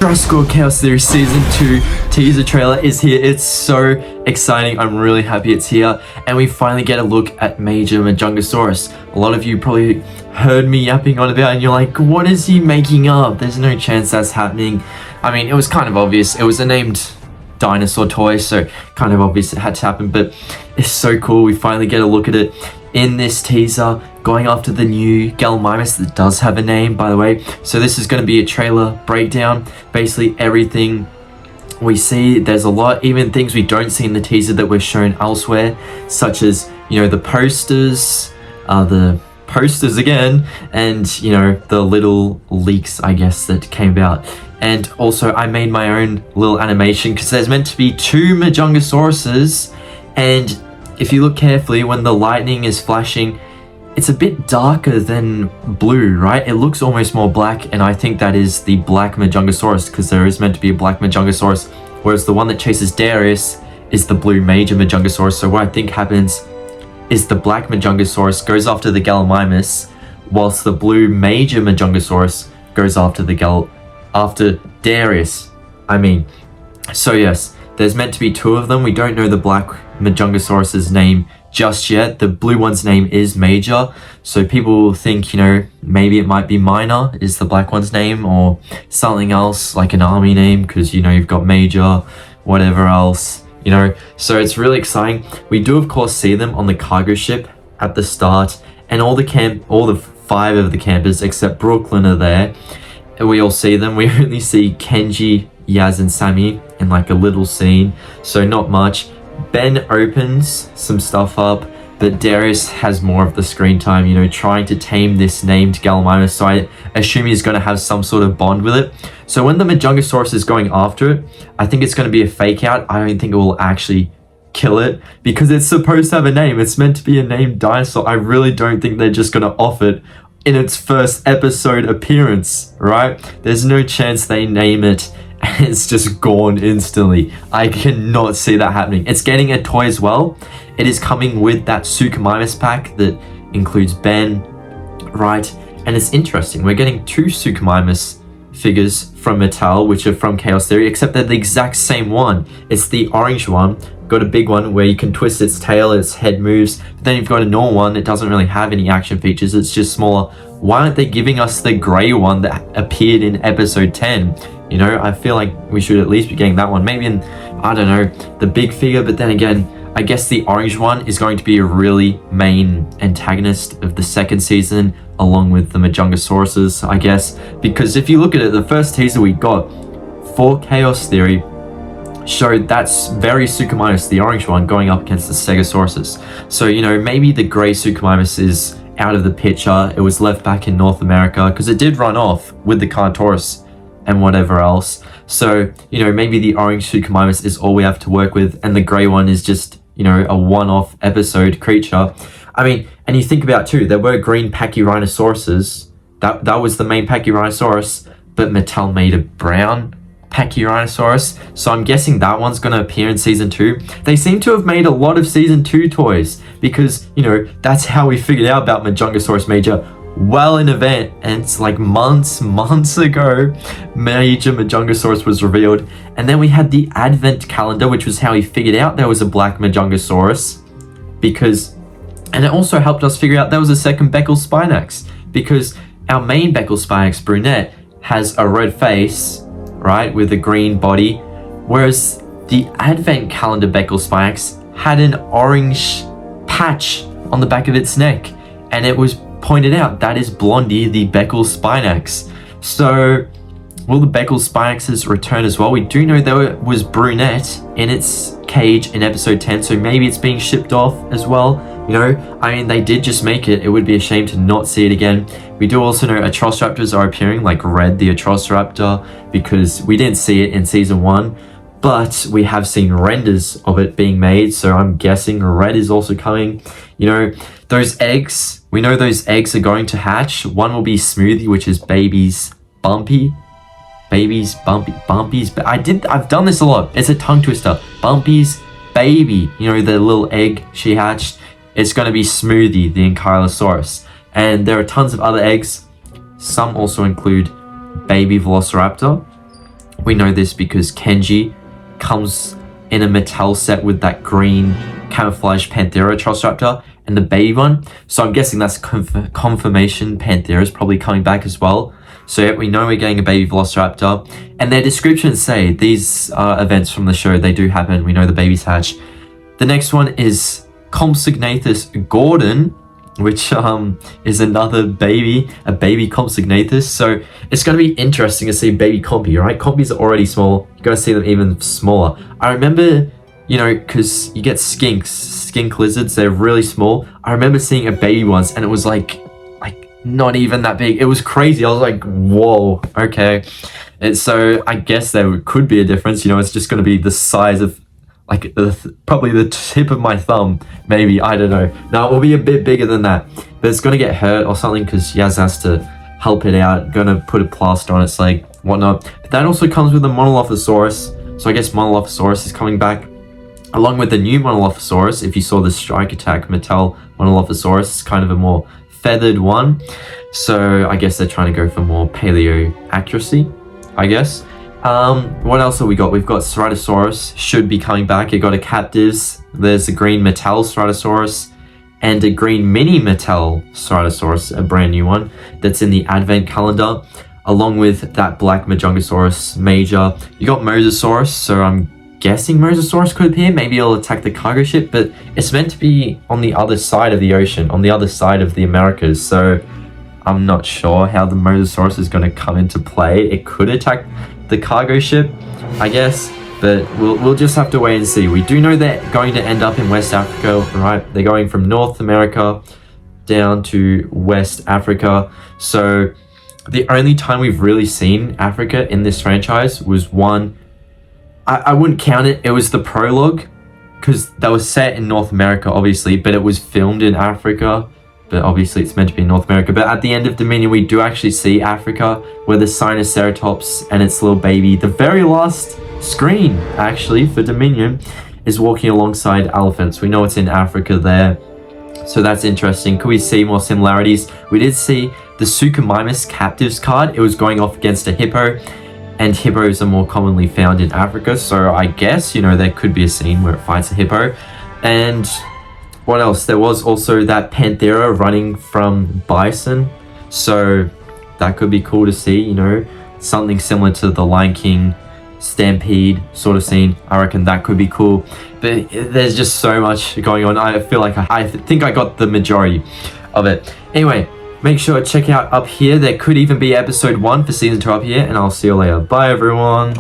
Jurassic Chaos Theory Season 2 teaser trailer is here. It's so exciting. I'm really happy it's here. And we finally get a look at Majungasaurus. A lot of you probably heard me yapping on about it and you're like, what is he making up? There's no chance that's happening. I mean, it was kind of obvious. It was a named dinosaur toy, so kind of obvious it had to happen. But it's so cool. We finally get a look at it in this teaser, going after the new Gallimimus that does have a name, by the way. So this is going to be a trailer breakdown. Basically everything we see, there's a lot, even things we don't see in the teaser that we're shown elsewhere, such as, you know, the posters again, and, you know, the little leaks, I guess, that came about. And also I made my own little animation because there's meant to be two Majungasauruses, and if you look carefully, when the lightning is flashing, it's a bit darker than blue, right? It looks almost more black, and I think that is the black Majungasaurus, because there is meant to be a black Majungasaurus, whereas the one that chases Darius is the blue major Majungasaurus. So what I think happens is the black Majungasaurus goes after the Gallimimus, whilst the blue major Majungasaurus goes after Darius. So yes, there's meant to be two of them. We don't know the black Majungasaurus's name just yet. The blue one's name is Major, so people will think, you know, maybe it might be Minor is the black one's name, or something else like an army name, because, you know, you've got Major, whatever else, you know. So it's really exciting. We do of course see them on the cargo ship at the start, and all the 5 of the campers except Brooklyn are there, and we all see them. We only see Kenji, Yaz and Sammy in like a little scene, so not much. Ben opens some stuff up, but Darius has more of the screen time, you know, trying to tame this named Gallimimus, so I assume he's going to have some sort of bond with it. So when the Majungasaurus is going after it, I think it's going to be a fake out. I don't think it will actually kill it, because it's supposed to have a name. It's meant to be a named dinosaur. I really don't think they're just going to off it in its first episode appearance, right? There's no chance they name it and it's just gone instantly. I cannot see that happening. It's getting a toy as well. It is coming with that Suchomimus pack that includes Ben, right? And it's interesting. We're getting 2 Suchomimus figures from Mattel, which are from Chaos Theory, except they're the exact same one. It's the orange one. Got a big one where you can twist its tail, its head moves. But then you've got a normal one that doesn't really have any action features. It's just smaller. Why aren't they giving us the gray one that appeared in episode 10? You know, I feel like we should at least be getting that one. Maybe in, I don't know, the big figure. But then again, I guess the orange one is going to be a really main antagonist of the second season, along with the Majungasauruses, I guess. Because if you look at it, the first teaser we got for Chaos Theory showed that's very Suchomimus, the orange one, going up against the Stegosauruses. So, you know, maybe the grey Suchomimus is out of the picture. It was left back in North America because it did run off with the Carnotaurus and whatever else. So, you know, maybe the orange Suchomimus is all we have to work with, and the grey one is just, you know, a one-off episode creature. I mean, and you think about too, there were green Pachyrhinosauruses. That was the main Pachyrhinosaurus, but Mattel made a brown Pachyrhinosaurus, so I'm guessing that one's going to appear in season 2. They seem to have made a lot of season 2 toys, because, you know, that's how we figured out about Majungasaurus Major well in advance, and it's like months ago Major Majungasaurus was revealed. And then we had the advent calendar, which was how we figured out there was a black Majungasaurus, because, and it also helped us figure out there was a second Beckel Spinax, because our main Beckel Spinax brunette has a red face, right, with a green body, whereas the advent calendar Beckel Spinax had an orange patch on the back of its neck, and it was pointed out that is Blondie, the Beckel Spinax. So will the Beckel Spinaxes return as well? We do know there was brunette in its cage in episode 10, so maybe it's being shipped off as well. You know, I mean, they did just make it. It would be a shame to not see it again. We do also know Atrociraptors are appearing, like Red the Atrociraptor, because we didn't see it in season 1, but we have seen renders of it being made, so I'm guessing Red is also coming. You know, those eggs, we know those eggs are going to hatch. One will be Smoothie, which is baby's Bumpy. Bumpy's, I've done this a lot. It's a tongue twister. Bumpy's baby, you know, the little egg she hatched. It's going to be Smoothie, the Ankylosaurus. And there are tons of other eggs. Some also include baby Velociraptor, We know this because Kenji comes in a Mattel set with that green camouflage Panthera and the baby one. So I'm guessing that's confirmation Panthera is probably coming back as well. So yeah, we know we're getting a baby Velociraptor. And their descriptions say these events from the show, they do happen. We know the baby's hatch. The next one is Compsognathus Gordon, which is another baby, a baby Compsognathus. So it's going to be interesting to see baby Compy, right? Compies are already small. You're going to see them even smaller. I remember, you know, because you get skink lizards, they're really small. I remember seeing a baby once and it was like not even that big. It was crazy. I was like, whoa, okay. And so I guess there could be a difference. You know, it's just going to be the size of like probably the tip of my thumb, maybe. I don't know. No, it will be a bit bigger than that, but it's going to get hurt or something because Yaz has to help it out, going to put a plaster on its leg, whatnot. But that also comes with the Monolophosaurus. So I guess Monolophosaurus is coming back along with the new Monolophosaurus. If you saw the Strike Attack Mattel Monolophosaurus, it's kind of a more feathered one. So I guess they're trying to go for more paleo accuracy, I guess. What else have we got? We've got Ceratosaurus, should be coming back. It got a captives. There's a green Mattel Ceratosaurus and a green mini Mattel Ceratosaurus, a brand new one that's in the advent calendar, along with that black Majungasaurus major. You got Mosasaurus, so I'm guessing Mosasaurus could appear. Maybe it'll attack the cargo ship, but it's meant to be on the other side of the ocean, on the other side of the Americas, so I'm not sure how the Mosasaurus is going to come into play. It could attack the cargo ship, I guess, but we'll just have to wait and see. We do know they're going to end up in West Africa, right? They're going from North America down to West Africa. So the only time we've really seen Africa in this franchise was one, I wouldn't count it, it was the prologue, because that was set in North America, obviously, but it was filmed in Africa. But obviously it's meant to be in North America. But at the end of Dominion, we do actually see Africa, where the Sinoceratops and its little baby, the very last screen, actually, for Dominion, is walking alongside elephants. We know it's in Africa there. So that's interesting. Could we see more similarities? We did see the Suchomimus captives card. It was going off against a hippo, and hippos are more commonly found in Africa. So I guess, you know, there could be a scene where it fights a hippo. And what else? There was also that Panthera running from bison, so that could be cool to see, you know, something similar to the Lion King stampede sort of scene. I reckon that could be cool, but there's just so much going on. I feel like I think I got the majority of it. Anyway, make sure to check out up here. There could even be episode 1 for season 2 up here, and I'll see you later. Bye everyone.